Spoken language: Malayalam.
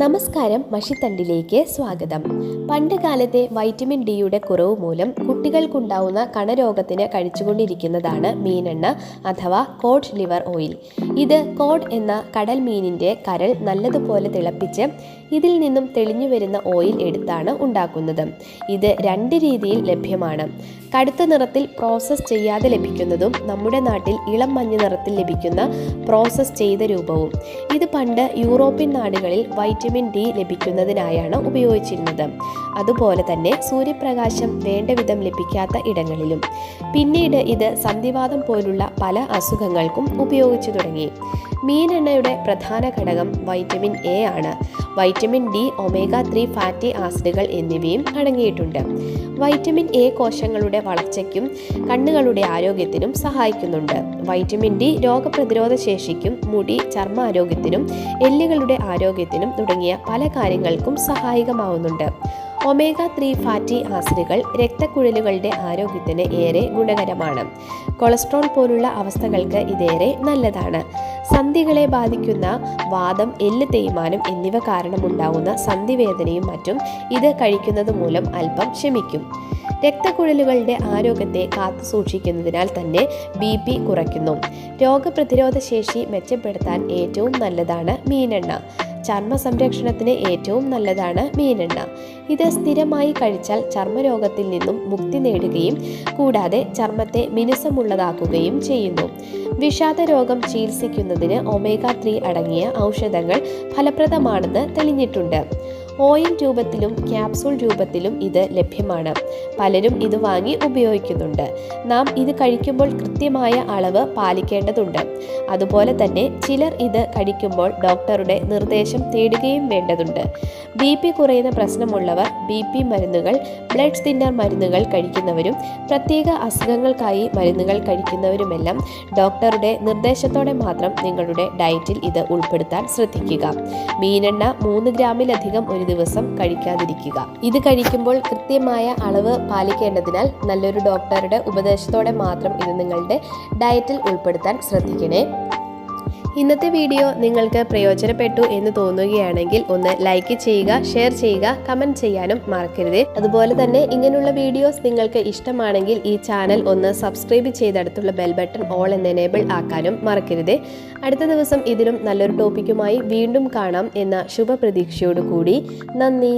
നമസ്കാരം, മഷിത്തണ്ടിലേക്ക് സ്വാഗതം. പണ്ട് കാലത്തെ വൈറ്റമിൻ ഡിയുടെ കുറവ് മൂലം കുട്ടികൾക്കുണ്ടാവുന്ന കണരോഗത്തിന് കഴിച്ചുകൊണ്ടിരിക്കുന്നതാണ് മീനെണ്ണ അഥവാ കോഡ് ലിവർ ഓയിൽ. ഇത് കോഡ് എന്ന കടൽ മീനിൻ്റെ കരൾ നല്ലതുപോലെ തിളപ്പിച്ച് ഇതിൽ നിന്നും തെളിഞ്ഞു വരുന്ന ഓയിൽ എടുത്താണ് ഉണ്ടാക്കുന്നത്. ഇത് രണ്ട് രീതിയിൽ ലഭ്യമാണ്. കടുത്ത നിറത്തിൽ പ്രോസസ്സ് ചെയ്യാതെ ലഭിക്കുന്നതും നമ്മുടെ നാട്ടിൽ ഇളം മഞ്ഞ നിറത്തിൽ ലഭിക്കുന്ന പ്രോസസ്സ് ചെയ്ത രൂപവും. ഇത് പണ്ട് യൂറോപ്യൻ നാടുകളിൽ വൈറ്റമിൻ ഡി ലഭിക്കുന്നതിനായാണ് ഉപയോഗിച്ചിരുന്നത്. അതുപോലെ തന്നെ സൂര്യപ്രകാശം വേണ്ട വിധം ലഭിക്കാത്ത ഇടങ്ങളിലും. പിന്നീട് ഇത് സന്ധിവാതം പോലുള്ള പല അസുഖങ്ങൾക്കും ഉപയോഗിച്ചു തുടങ്ങി. മീനെണ്ണയുടെ പ്രധാന ഘടകം വൈറ്റമിൻ എ ആണ്. വൈറ്റമിൻ ഡി, ഒമേഗ 3 ഫാറ്റി ആസിഡുകൾ എന്നിവയും അടങ്ങിയിട്ടുണ്ട്. വൈറ്റമിൻ എ കോശങ്ങളുടെ വളർച്ചയ്ക്കും കണ്ണുകളുടെ ആരോഗ്യത്തിനും സഹായിക്കുന്നുണ്ട്. വൈറ്റമിൻ ഡി രോഗപ്രതിരോധ ശേഷിക്കും മുടി, ചർമ്മ ആരോഗ്യത്തിനും എല്ലുകളുടെ ആരോഗ്യത്തിനും തുടങ്ങിയ പല കാര്യങ്ങൾക്കും സഹായകമാവുന്നുണ്ട്. ഒമേഗ 3 ഫാറ്റി ആസിഡുകൾ രക്തക്കുഴലുകളുടെ ആരോഗ്യത്തിന് ഏറെ ഗുണകരമാണ്. കൊളസ്ട്രോൾ പോലുള്ള അവസ്ഥകൾക്ക് ഇതേറെ നല്ലതാണ്. സന്ധികളെ ബാധിക്കുന്ന വാതം, എല്ല് തേയ്മാനം എന്നിവ കാരണമുണ്ടാകുന്ന സന്ധിവേദനയും മറ്റും ഇത് കഴിക്കുന്നത് മൂലം അല്പം ശമിക്കും. രക്തക്കുഴലുകളുടെ ആരോഗ്യത്തെ കാത്തു സൂക്ഷിക്കുന്നതിനാൽ തന്നെ BP കുറയ്ക്കുന്നു. രോഗപ്രതിരോധ ശേഷി മെച്ചപ്പെടുത്താൻ ഏറ്റവും നല്ലതാണ് മീനെണ്ണ. ചർമ്മ സംരക്ഷണത്തിന് ഏറ്റവും നല്ലതാണ് മീനെണ്ണ. ഇത് സ്ഥിരമായി കഴിച്ചാൽ ചർമ്മരോഗത്തിൽ നിന്നും മുക്തി നേടുകയും കൂടാതെ ചർമ്മത്തെ മിനുസമുള്ളതാക്കുകയും ചെയ്യുന്നു. വിഷാദ രോഗം ചികിത്സിക്കുന്നതിന് ഒമേഗ 3 അടങ്ങിയ ഔഷധങ്ങൾ ഫലപ്രദമാണെന്ന് തെളിഞ്ഞിട്ടുണ്ട്. ഓയിൽ രൂപത്തിലും ക്യാപ്സൂൾ രൂപത്തിലും ഇത് ലഭ്യമാണ്. പലരും ഇത് വാങ്ങി ഉപയോഗിക്കുന്നുണ്ട്. നാം ഇത് കഴിക്കുമ്പോൾ കൃത്യമായ അളവ് പാലിക്കേണ്ടതുണ്ട്. അതുപോലെ തന്നെ ചിലർ ഇത് കഴിക്കുമ്പോൾ ഡോക്ടറുടെ നിർദ്ദേശം തേടുകയും വേണ്ടതുണ്ട്. BP കുറയുന്ന പ്രശ്നമുള്ളവർ BP മരുന്നുകൾ, ബ്ലഡ് തിന്നർ മരുന്നുകൾ കഴിക്കുന്നവരും പ്രത്യേക അസുഖങ്ങൾക്കായി മരുന്നുകൾ കഴിക്കുന്നവരുമെല്ലാം ഡോക്ടറുടെ നിർദ്ദേശത്തോടെ മാത്രം നിങ്ങളുടെ ഡയറ്റിൽ ഇത് ഉൾപ്പെടുത്താൻ ശ്രദ്ധിക്കുക. മീനെണ്ണ 3 ഗ്രാമിലധികം ഒരു ദിവസം കഴിക്കാതിരിക്കുക. ഇത് കഴിക്കുമ്പോൾ കൃത്യമായ അളവ് പാലിക്കേണ്ടതിനാൽ നല്ലൊരു ഡോക്ടറുടെ ഉപദേശത്തോടെ മാത്രം ഇത് നിങ്ങളുടെ ഡയറ്റിൽ ഉൾപ്പെടുത്താൻ ശ്രദ്ധിക്കണേ. ഇന്നത്തെ വീഡിയോ നിങ്ങൾക്ക് പ്രയോജനപ്പെട്ടു എന്ന് തോന്നുകയാണെങ്കിൽ ഒന്ന് ലൈക്ക് ചെയ്യുക, ഷെയർ ചെയ്യുക, കമൻറ്റ് ചെയ്യാനും മറക്കരുത്. അതുപോലെ തന്നെ ഇങ്ങനെയുള്ള വീഡിയോസ് നിങ്ങൾക്ക് ഇഷ്ടമാണെങ്കിൽ ഈ ചാനൽ ഒന്ന് സബ്സ്ക്രൈബ് ചെയ്തടുത്തുള്ള ബെൽ ബട്ടൺ ഓൾ എന്ന് എനേബിൾ ആക്കാനും മറക്കരുത്. അടുത്ത ദിവസം ഇതിലും നല്ലൊരു ടോപ്പിക്കുമായി വീണ്ടും കാണാം എന്ന ശുഭപ്രതീക്ഷയോടുകൂടി നന്ദി.